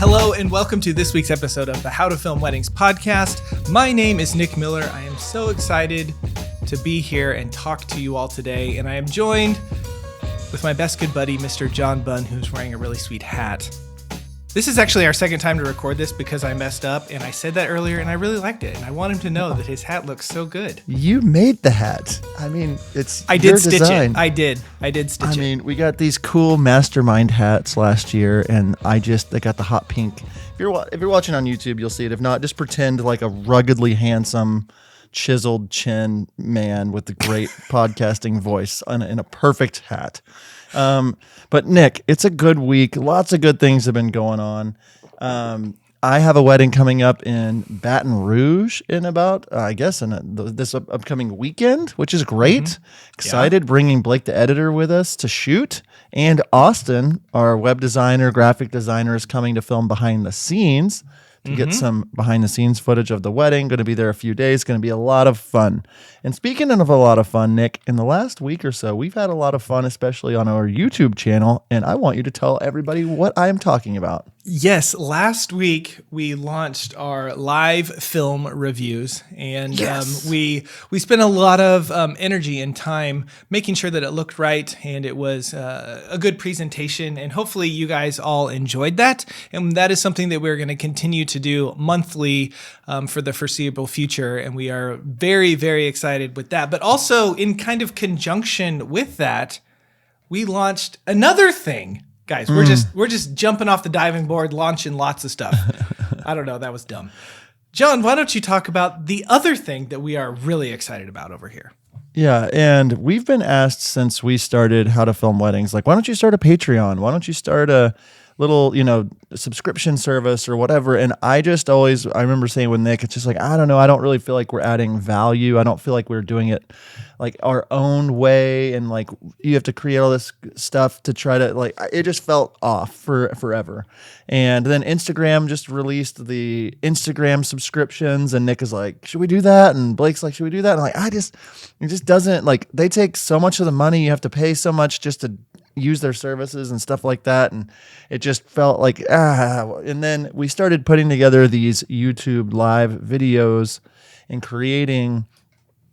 Hello and welcome to this week's episode of the How to Film Weddings podcast. My name is Nick Miller. I am so excited to be here and talk to you all today, and I am joined with my best good buddy, Mr. John Bunn, who's wearing a really sweet hat. This is actually our second time to record this because I messed up, and I said that earlier, and I really liked it, and I want him to know that his hat looks so good. You made the hat. I mean, I did stitch design. it. I did stitch it. I mean, we got these cool Mastermind hats last year, and they got the hot pink. If you're watching on YouTube, you'll see it. If not, just pretend like a ruggedly handsome, chiseled chin man with a great podcasting voice in a perfect hat. But Nick, it's a good week. Lots of good things have been going on. I have a wedding coming up in Baton Rouge in about, this upcoming weekend, which is great. Mm-hmm. Excited, bringing Blake, the editor, with us to shoot. And Austin, our web designer, graphic designer, is coming to film behind the scenes to get some behind the scenes footage of the wedding. Going to be there a few days. Going to be a lot of fun. And speaking of a lot of fun, Nick, in the last week or so, we've had a lot of fun, especially on our YouTube channel. And I want you to tell everybody what I am talking about. Yes, last week we launched our live film reviews, and we spent a lot of energy and time making sure that it looked right and it was a good presentation, and hopefully you guys all enjoyed that. And that is something that we're going to continue to do monthly for the foreseeable future, and we are very, very excited with that. But also, in kind of conjunction with that, we launched another thing. Guys, we're just jumping off the diving board, launching lots of stuff. I don't know, that was dumb. John, why don't you talk about the other thing that we are really excited about over here? Yeah, and we've been asked since we started How to Film Weddings, like, why don't you start a Patreon? Why don't you start a little, subscription service or whatever? And I remember saying with Nick, it's just like, I don't know, I don't really feel like we're adding value. I don't feel like we're doing it like our own way, and like you have to create all this stuff to try to, like, it just felt off forever. And then Instagram just released the Instagram subscriptions, and Nick is like, should we do that? And Blake's like, should we do that? And I'm like, it just doesn't, like, they take so much of the money, you have to pay so much just to use their services and stuff like that, and it just felt like and then we started putting together these YouTube live videos and creating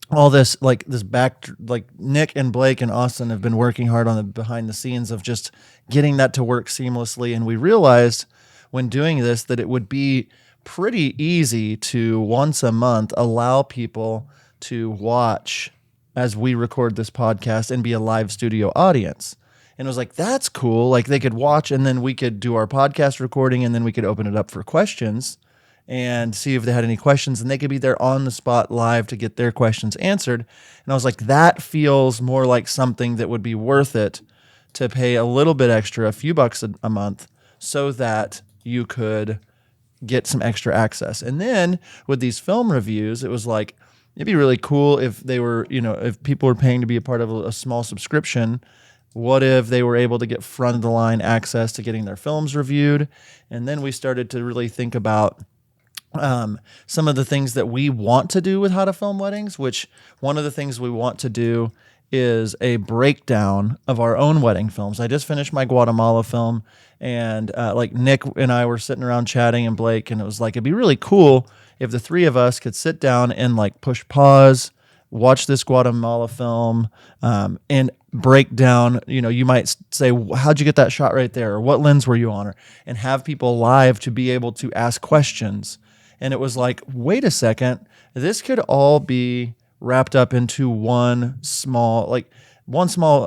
all this, like, Nick and Blake and Austin have been working hard on the behind the scenes of just getting that to work seamlessly. And we realized when doing this that it would be pretty easy to once a month allow people to watch as we record this podcast and be a live studio audience. And it was like, that's cool. Like, they could watch, and then we could do our podcast recording, and then we could open it up for questions and see if they had any questions, and they could be there on the spot live to get their questions answered. And I was like, that feels more like something that would be worth it to pay a little bit extra, a few bucks a month, so that you could get some extra access. And then with these film reviews, it was like, it'd be really cool if they were, if people were paying to be a part of a small subscription. What if they were able to get front of the line access to getting their films reviewed? And then we started to really think about some of the things that we want to do with How to Film Weddings, which one of the things we want to do is a breakdown of our own wedding films. I just finished my Guatemala film, and like Nick and I were sitting around chatting, and Blake, and it was like, it'd be really cool if the three of us could sit down and like push pause, watch this Guatemala film, and break down, you might say, how'd you get that shot right there? Or what lens were you on? And have people live to be able to ask questions. And it was like, wait a second, this could all be wrapped up into one small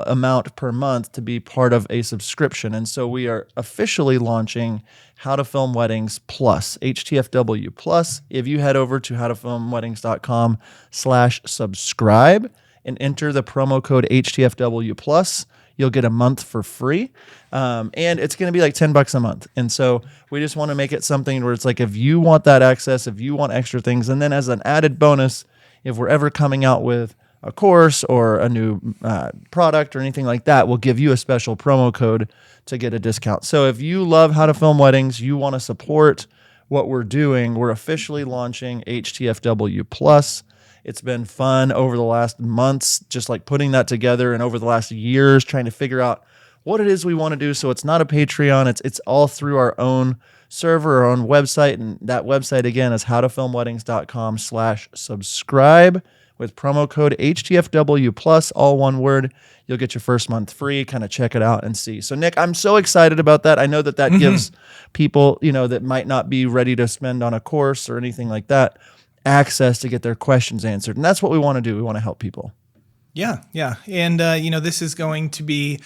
amount per month to be part of a subscription. And so we are officially launching How to Film Weddings Plus, HTFW Plus. If you head over to howtofilmweddings.com/subscribe and enter the promo code HTFW Plus, you'll get a month for free. And it's going to be like $10 a month. And so we just want to make it something where it's like, if you want that access, if you want extra things, and then as an added bonus, if we're ever coming out with a course or a new product or anything like that, we'll give you a special promo code to get a discount. So if you love How to Film Weddings, you want to support what we're doing, we're officially launching HTFW Plus. It's been fun over the last months, just like putting that together, and over the last years trying to figure out what it is we want to do. So it's not a Patreon. It's all through our own server, our own website. And that website, again, is howtofilmweddings.com/subscribe with promo code HTFW plus, all one word. You'll get your first month free. Kind of check it out and see. So, Nick, I'm so excited about that. I know that gives people, that might not be ready to spend on a course or anything like that, access to get their questions answered. And that's what we want to do. We want to help people. Yeah. And, this is going to be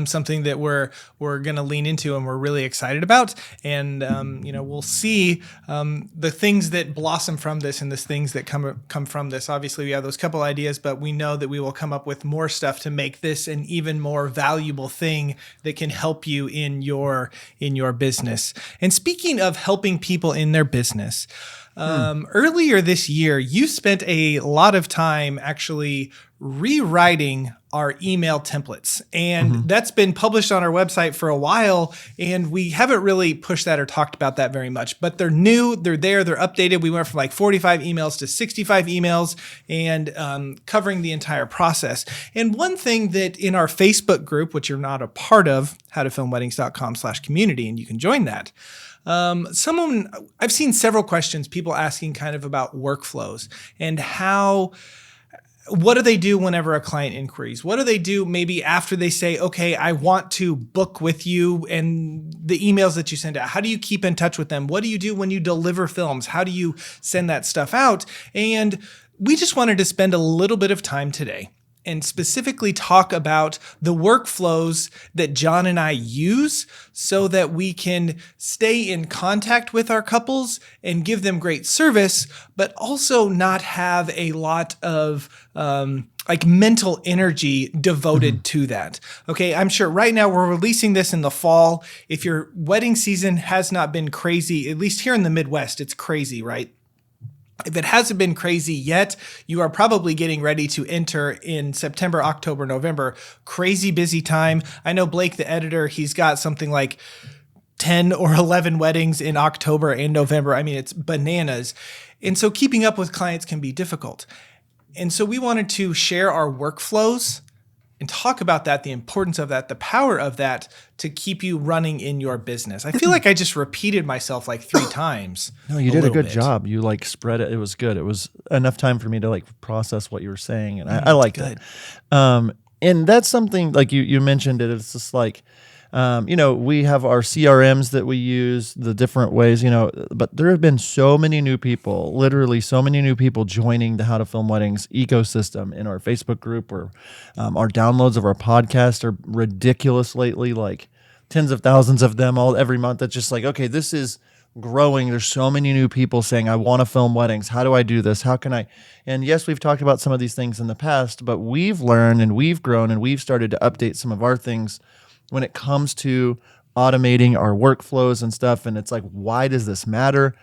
something that we're going to lean into and we're really excited about. And, we'll see the things that blossom from this and the things that come from this. Obviously, we have those couple ideas, but we know that we will come up with more stuff to make this an even more valuable thing that can help you in your business. And speaking of helping people in their business, earlier this year, you spent a lot of time actually rewriting our email templates. And that's been published on our website for a while. And we haven't really pushed that or talked about that very much. But they're new, they're there, they're updated. We went from like 45 emails to 65 emails and covering the entire process. And one thing that in our Facebook group, which you're not a part of, howtofilmweddings.com/community, and you can join that. I've seen several questions, people asking kind of about workflows and what do they do whenever a client inquiries? What do they do maybe after they say, okay, I want to book with you, and the emails that you send out? How do you keep in touch with them? What do you do when you deliver films? How do you send that stuff out? And we just wanted to spend a little bit of time today and specifically talk about the workflows that John and I use so that we can stay in contact with our couples and give them great service, but also not have a lot of mental energy devoted to that. Okay, I'm sure right now we're releasing this in the fall. If your wedding season has not been crazy, at least here in the Midwest, it's crazy, right? If it hasn't been crazy yet, you are probably getting ready to enter in September, October, November. Crazy busy time. I know Blake, the editor, he's got something like 10 or 11 weddings in October and November. I mean, it's bananas. And so keeping up with clients can be difficult. And so we wanted to share our workflows and talk about that, the importance of that, the power of that to keep you running in your business. I feel like I just repeated myself like 3 times. No, you did a good job. You spread it. It was good. It was enough time for me to process what you were saying. And I liked it. And that's something like you mentioned it. It's just we have our CRMs that we use, the different ways, but there have been so many new people, literally so many new people joining the How to Film Weddings ecosystem in our Facebook group, or our downloads of our podcast are ridiculous lately, like tens of thousands of them every month. That's just okay, this is growing. There's so many new people saying, I want to film weddings. How do I do this? How can I? And yes, we've talked about some of these things in the past, but we've learned and we've grown and we've started to update some of our things when it comes to automating our workflows and stuff. And it's why does this matter?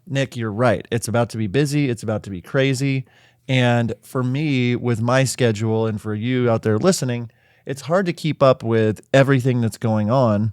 Nick, you're right. It's about to be busy. It's about to be crazy. And for me, with my schedule, and for you out there listening, it's hard to keep up with everything that's going on.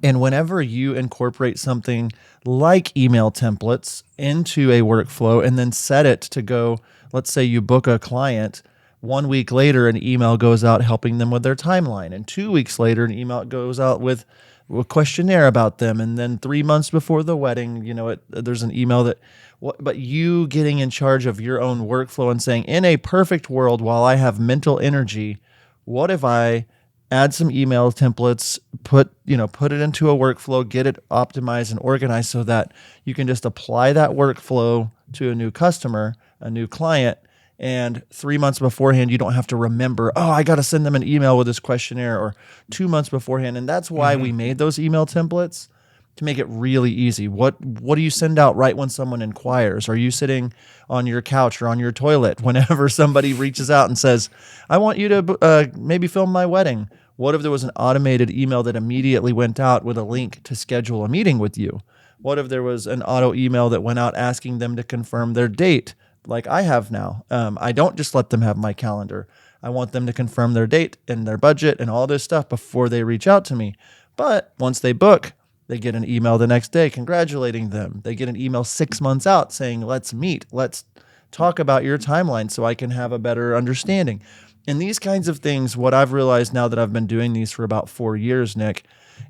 And whenever you incorporate something like email templates into a workflow and then set it to go, let's say you book a client, 1 week later, an email goes out helping them with their timeline. And 2 weeks later, an email goes out with a questionnaire about them. And then 3 months before the wedding, there's an email but you getting in charge of your own workflow and saying, in a perfect world, while I have mental energy, what if I add some email templates, put it into a workflow, get it optimized and organized so that you can just apply that workflow to a new customer, a new client. And 3 months beforehand, you don't have to remember, I got to send them an email with this questionnaire, or 2 months beforehand. And that's why we made those email templates, to make it really easy. What do you send out right when someone inquires? Are you sitting on your couch or on your toilet whenever somebody reaches out and says, I want you to maybe film my wedding? What if there was an automated email that immediately went out with a link to schedule a meeting with you? What if there was an auto email that went out asking them to confirm their date? Like I have now. I don't just let them have my calendar. I want them to confirm their date and their budget and all this stuff before they reach out to me. But once they book, they get an email the next day congratulating them. They get an email 6 months out saying, let's meet. Let's talk about your timeline so I can have a better understanding. And these kinds of things, what I've realized now that I've been doing these for about 4 years, Nick,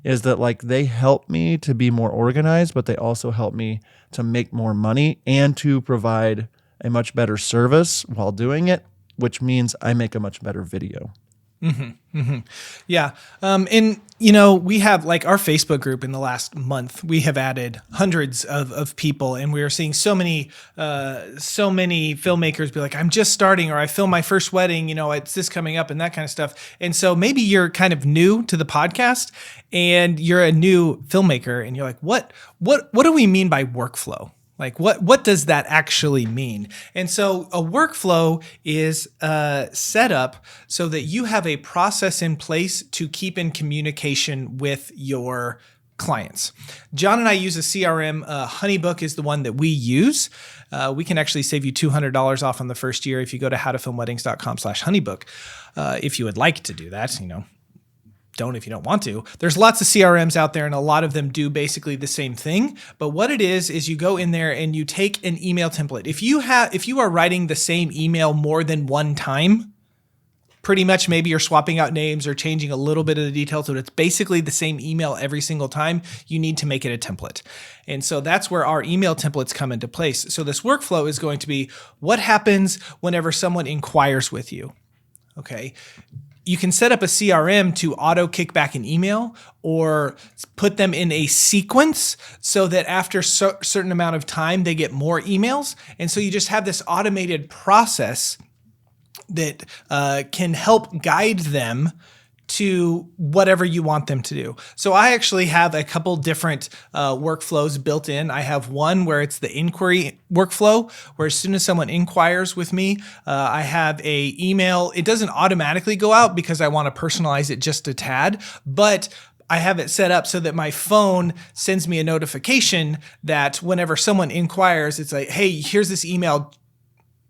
is that like they help me to be more organized, but they also help me to make more money and to provide a much better service while doing it, which means I make a much better video. Yeah. And, you know, we have like our Facebook group in the last month, we have added hundreds of people, and we are seeing so many filmmakers be like, I'm just starting, or I filmed my first wedding, you know, it's this coming up and that kind of stuff. And so maybe you're kind of new to the podcast and you're a new filmmaker and you're like, what do we mean by workflow? Like what does that actually mean? And so a workflow is set up so that you have a process in place to keep in communication with your clients. John and I use a CRM. Honeybook is the one that we use. We can actually save you $200 off on the first year if you go to howtofilmweddings.com/honeybook. If you would like to do that, you know, don't if you don't want to. There's lots of CRMs out there and a lot of them do basically the same thing. But what it is you go in there and you take an email template. If you are writing the same email more than one time, pretty much maybe you're swapping out names or changing a little bit of the details, so it's basically the same email every single time, you need to make it a template. And so that's where our email templates come into place. So this workflow is going to be what happens whenever someone inquires with you. Okay. You can set up a CRM to auto kick back an email or put them in a sequence so that after a certain amount of time, they get more emails. And so you just have this automated process that can help guide them to whatever you want them to do. So I actually have a couple different workflows built in. I have one where it's the inquiry workflow, where as soon as someone inquires with me, I have a email. It doesn't automatically go out because I want to personalize it just a tad, but I have it set up so that my phone sends me a notification that whenever someone inquires, it's like, hey, here's this email,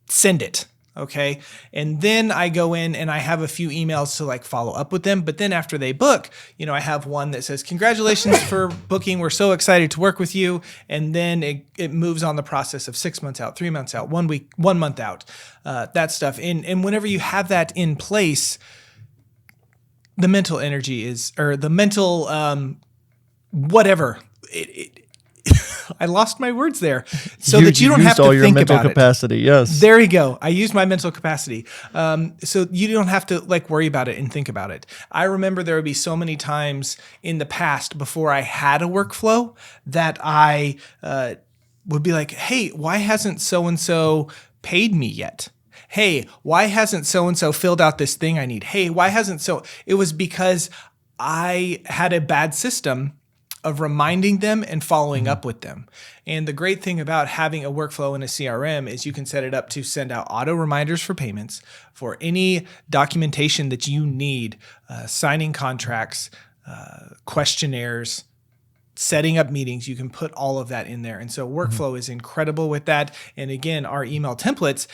send it. Okay. And then I go in and I have a few emails to like follow up with them. But then after they book, you know, I have one that says, congratulations for booking. We're so excited to work with you. And then it moves on the process of 6 months out, 3 months out, 1 week, 1 month out, that stuff. And whenever you have that in place, the mental energy is, or the mental, whatever, I lost my words there, so that you don't have to all your think mental about capacity. it. Yes, there you go. I used my mental capacity, so you don't have to like worry about it and think about it. I remember there would be so many times in the past before I had a workflow that I would be like, "Hey, why hasn't so and so paid me yet? Hey, why hasn't so and so filled out this thing I need? Hey, why hasn't so?" It was because I had a bad system of reminding them and following up with them. And the great thing about having a workflow in a CRM is you can set it up to send out auto reminders for payments, for any documentation that you need, signing contracts, questionnaires, setting up meetings. You can put all of that in there. And so workflow is incredible with that. And again, our email templates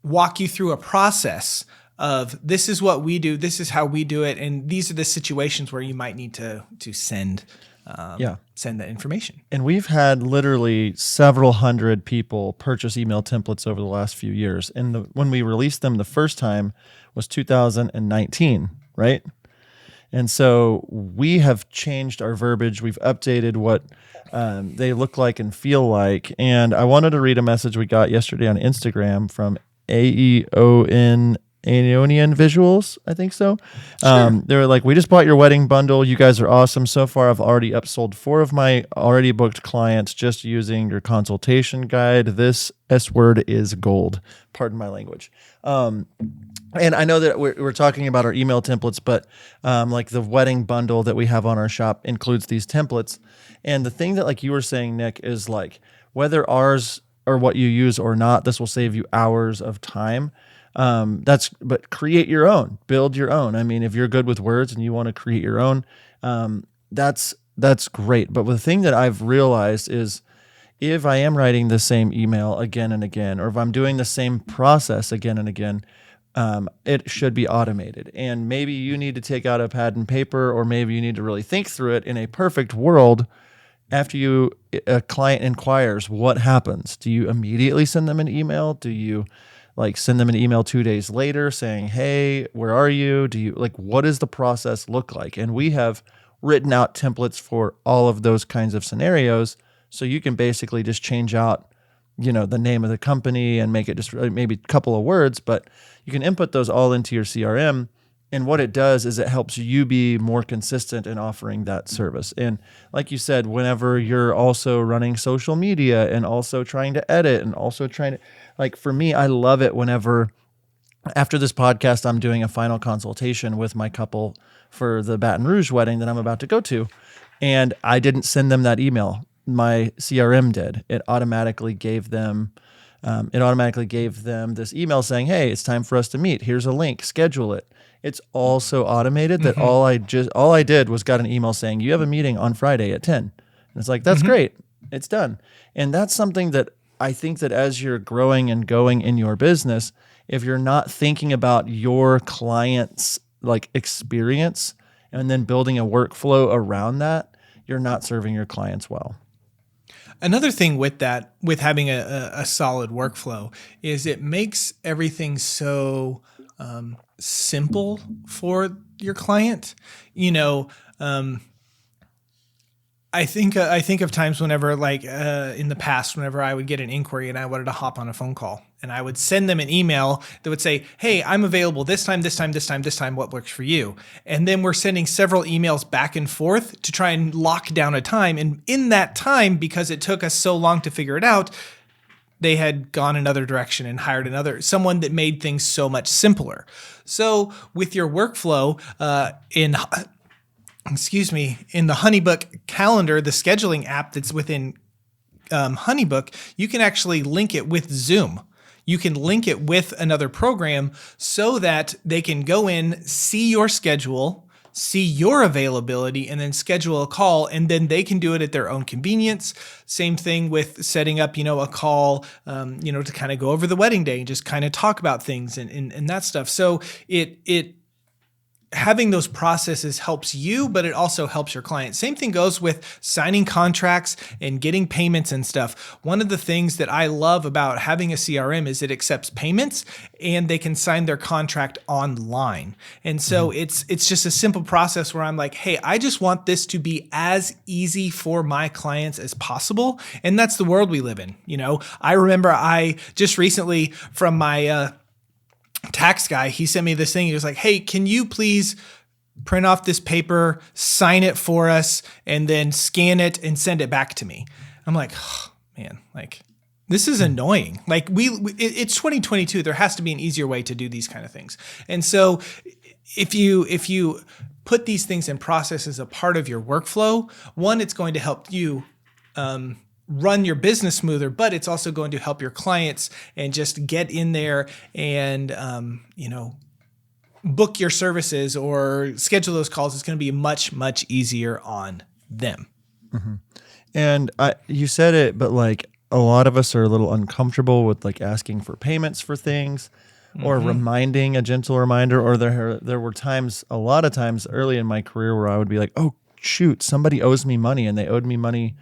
walk you through a process of this is what we do, this is how we do it, and these are the situations where you might need to send that information. And we've had literally several hundred people purchase email templates over the last few years. And when we released them the first time was 2019, right? And so we have changed our verbiage. We've updated what they look like and feel like. And I wanted to read a message we got yesterday on Instagram from Aeonian Visuals, I think so. Sure. They were like, we just bought your wedding bundle. You guys are awesome. So far, I've already upsold 4 of my already booked clients just using your consultation guide. This S word is gold. Pardon my language. And I know that we're talking about our email templates, but like the wedding bundle that we have on our shop includes these templates. And the thing that like you were saying, Nick, is like whether ours or what you use or not, this will save you hours of time. But create your own, build your own. I mean, if you're good with words and you want to create your own, that's great. But the thing that I've realized is if I am writing the same email again and again, or if I'm doing the same process again and again, it should be automated. And maybe you need to take out a pad and paper, or maybe you need to really think through it. In a perfect world, after a client inquires, what happens? Do you immediately send them an email? Do you like send them an email 2 days later saying, hey, where are you? What does the process look like? And we have written out templates for all of those kinds of scenarios. So you can basically just change out, the name of the company and make it just maybe a couple of words, but you can input those all into your CRM. And what it does is it helps you be more consistent in offering that service. And like you said, whenever you're also running social media and also trying to edit and also trying to, like for me, I love it whenever after this podcast, I'm doing a final consultation with my couple for the Baton Rouge wedding that I'm about to go to. And I didn't send them that email. My CRM did. It automatically gave them this email saying, hey, it's time for us to meet. Here's a link, schedule it. It's all so automated that all I did was got an email saying, you have a meeting on Friday at 10. And it's like, that's great. It's done. And that's something that I think that as you're growing and going in your business, if you're not thinking about your client's like experience and then building a workflow around that, you're not serving your clients well. Another thing with that, with having a solid workflow, is it makes everything so simple for your client. I think of times whenever, in the past, whenever I would get an inquiry and I wanted to hop on a phone call, and I would send them an email that would say, hey, I'm available this time, what works for you? And then we're sending several emails back and forth to try and lock down a time. And in that time, because it took us so long to figure it out, they had gone another direction and hired someone that made things so much simpler. So with your workflow in the HoneyBook calendar, the scheduling app that's within HoneyBook, you can actually link it with Zoom. You can link it with another program so that they can go in, see your schedule, see your availability, and then schedule a call, and then they can do it at their own convenience. Same thing with setting up, a call, to kind of go over the wedding day and just kind of talk about things and that stuff. So it having those processes helps you, but it also helps your client. Same thing goes with signing contracts and getting payments and stuff. One of the things that I love about having a CRM is it accepts payments and they can sign their contract online. And so it's just a simple process where I'm like, hey, I just want this to be as easy for my clients as possible. And that's the world we live in. I remember I just recently from my tax guy, he sent me this thing. He was like, hey, can you please print off this paper, sign it for us, and then scan it and send it back to me? I'm like, oh, man, this is annoying. It's 2022. There has to be an easier way to do these kind of things. And so if you put these things in process as a part of your workflow, one, it's going to help you run your business smoother, but it's also going to help your clients and just get in there and, book your services or schedule those calls. It's going to be much, much easier on them. Mm-hmm. And you said it, but a lot of us are a little uncomfortable with asking for payments for things or reminding a gentle reminder, or there were a lot of times early in my career where I would be like, oh shoot, somebody owes me money and they owed me money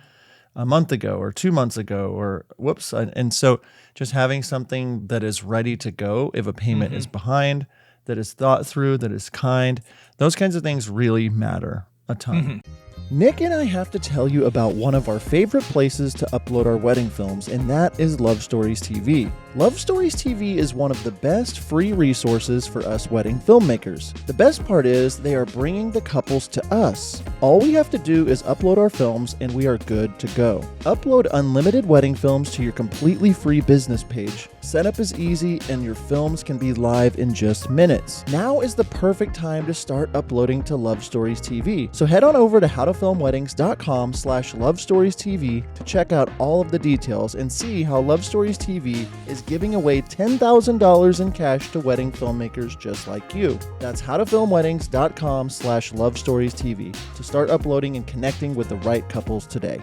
a month ago or 2 months ago, or whoops. And so just having something that is ready to go if a payment is behind, that is thought through, that is kind, those kinds of things really matter a ton. Nick and I have to tell you about one of our favorite places to upload our wedding films, and that is Love Stories TV. Love Stories TV is one of the best free resources for us wedding filmmakers. The best part is they are bringing the couples to us. All we have to do is upload our films and we are good to go. Upload unlimited wedding films to your completely free business page. Setup is easy and your films can be live in just minutes. Now is the perfect time to start uploading to Love Stories TV. So head on over to howtofilmweddings.com/lovestoriestv to check out all of the details and see how Love Stories TV is giving away $10,000 in cash to wedding filmmakers just like you. That's howtofilmweddings.com/lovestoriestv to start uploading and connecting with the right couples today.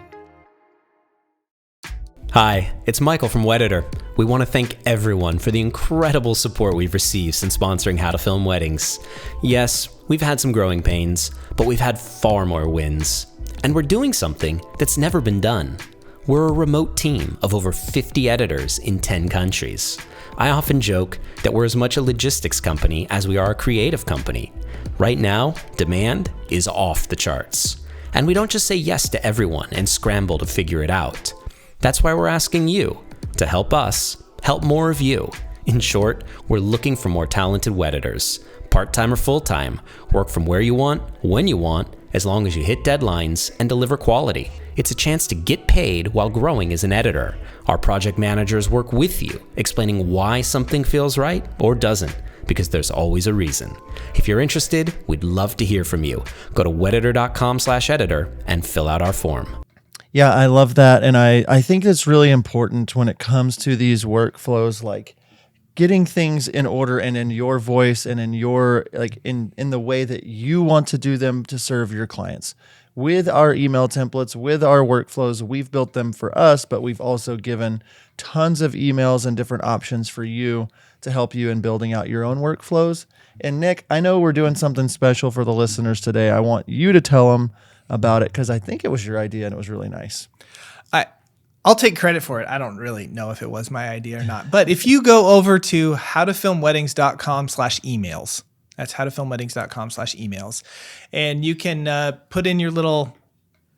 Hi, it's Michael from Wedditor. We want to thank everyone for the incredible support we've received since sponsoring How to Film Weddings. Yes, we've had some growing pains, but we've had far more wins. And we're doing something that's never been done. We're a remote team of over 50 editors in 10 countries. I often joke that we're as much a logistics company as we are a creative company. Right now, demand is off the charts. And we don't just say yes to everyone and scramble to figure it out. That's why we're asking you to help us help more of you. In short, we're looking for more talented web editors, part-time or full-time, work from where you want, when you want, as long as you hit deadlines and deliver quality. It's a chance to get paid while growing as an editor. Our project managers work with you, explaining why something feels right or doesn't, because there's always a reason. If you're interested, we'd love to hear from you. Go to wededitor.com/editor and fill out our form. Yeah, I love that. And I think it's really important when it comes to these workflows, like getting things in order and in your voice and in your, like in the way that you want to do them to serve your clients. With our email templates, with our workflows, we've built them for us, but we've also given tons of emails and different options for you to help you in building out your own workflows. And Nick, I know we're doing something special for the listeners today. I want you to tell them about it because I think it was your idea and it was really nice. I'll take credit for it. I don't really know if it was my idea or not. But if you go over to howtofilmweddings.com/emails, that's howtofilmweddings.com/emails, and you can put in your little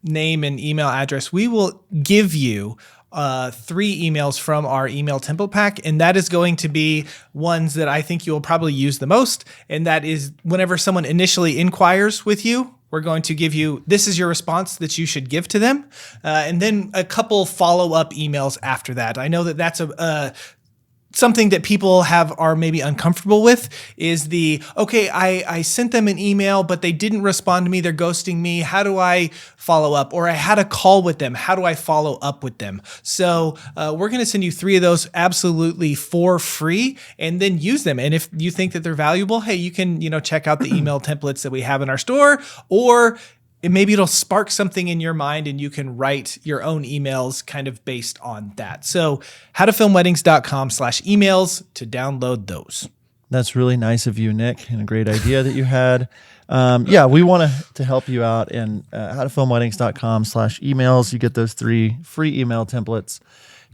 name and email address, we will give you 3 emails from our email template pack. And that is going to be ones that I think you will probably use the most. And that is whenever someone initially inquires with you, we're going to give you, this is your response that you should give to them. And then a couple follow-up emails after that. I know that that's something that people are maybe uncomfortable with is okay, I sent them an email, but they didn't respond to me. They're ghosting me. How do I follow up? Or I had a call with them. How do I follow up with them? So we're going to send you 3 of those absolutely for free and then use them. And if you think that they're valuable, hey, you can, check out the email templates that we have in our store, or maybe it'll spark something in your mind and you can write your own emails kind of based on that. So howtofilmweddings.com/emails to download those. That's really nice of you, Nick, and a great idea that you had. We want to help you out. And howtofilmweddings.com/emails, you get those 3 free email templates.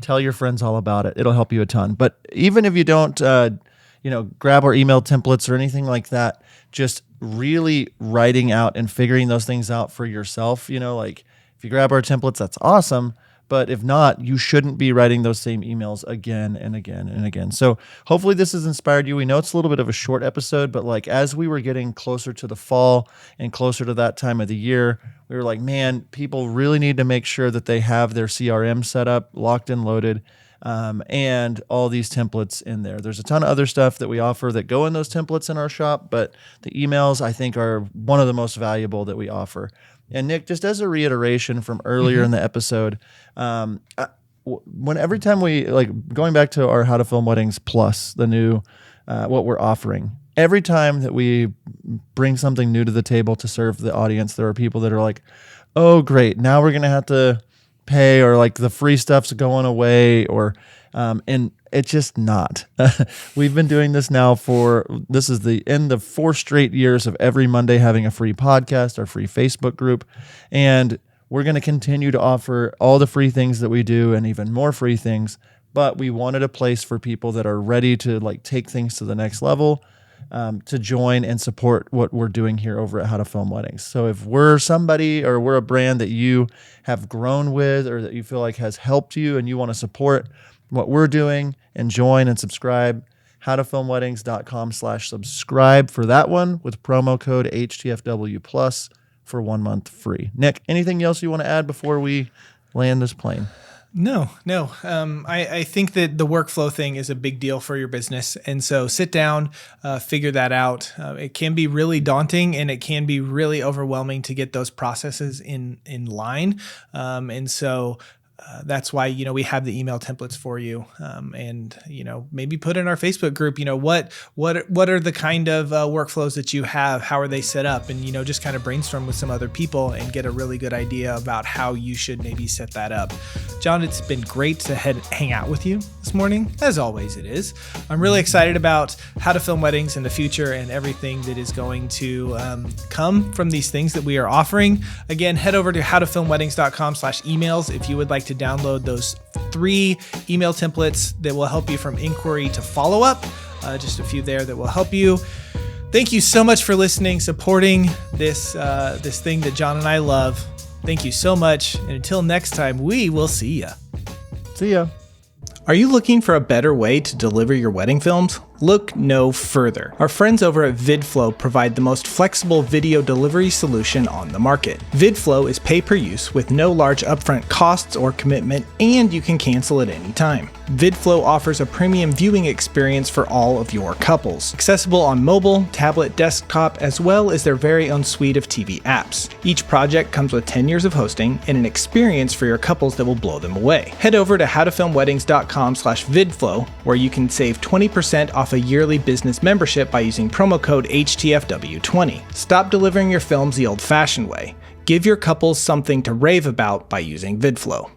Tell your friends all about it. It'll help you a ton. But even if you don't, grab our email templates or anything like that, just really writing out and figuring those things out for yourself. Like if you grab our templates, that's awesome. But if not, you shouldn't be writing those same emails again and again and again. So hopefully this has inspired you. We know it's a little bit of a short episode, but like as we were getting closer to the fall and closer to that time of the year, we were like, man, people really need to make sure that they have their CRM set up, locked and loaded, and all these templates in there. There's a ton of other stuff that we offer that go in those templates in our shop, but the emails I think are one of the most valuable that we offer. And Nick, just as a reiteration from earlier in the episode, every time we going back to our How to Film Weddings Plus, the new what we're offering, every time that we bring something new to the table to serve the audience, there are people that are like, "Oh, great! Now we're gonna have to pay," or like the free stuff's going away, or and it's just not. We've been doing this now this is the end of 4 straight years of every Monday having a free podcast, our free Facebook group, and we're going to continue to offer all the free things that we do and even more free things, but we wanted a place for people that are ready to take things to the next level, to join and support what we're doing here over at How to Film Weddings. So if we're somebody or we're a brand that you have grown with or that you feel like has helped you and you want to support what we're doing and join and subscribe, howtofilmweddings.com/subscribe for that one with promo code HTFW plus for 1 month free. Nick, anything else you want to add before we land this plane? No. I think that the workflow thing is a big deal for your business. And so sit down, figure that out. It can be really daunting and it can be really overwhelming to get those processes in line. And so that's why, we have the email templates for you. And maybe put in our Facebook group, what are the kind of workflows that you have? How are they set up? And, just kind of brainstorm with some other people and get a really good idea about how you should maybe set that up. John, it's been great to hang out with you this morning. As always, it is. I'm really excited about how to film weddings in the future and everything that is going to come from these things that we are offering. Again, head over to howtofilmweddings.com/emails if you would like to download those 3 email templates that will help you from inquiry to follow-up. Just a few there that will help you. Thank you so much for listening, supporting this thing that John and I love. Thank you so much. And until next time, we will see ya. See ya. Are you looking for a better way to deliver your wedding films? Look no further. Our friends over at Vidflow provide the most flexible video delivery solution on the market. Vidflow is pay per use with no large upfront costs or commitment, and you can cancel at any time. Vidflow offers a premium viewing experience for all of your couples, accessible on mobile, tablet, desktop, as well as their very own suite of TV apps. Each project comes with 10 years of hosting and an experience for your couples that will blow them away. Head over to howtofilmweddings.com/vidflow, where you can save 20% off a yearly business membership by using promo code HTFW20. Stop delivering your films the old-fashioned way. Give your couples something to rave about by using Vidflow.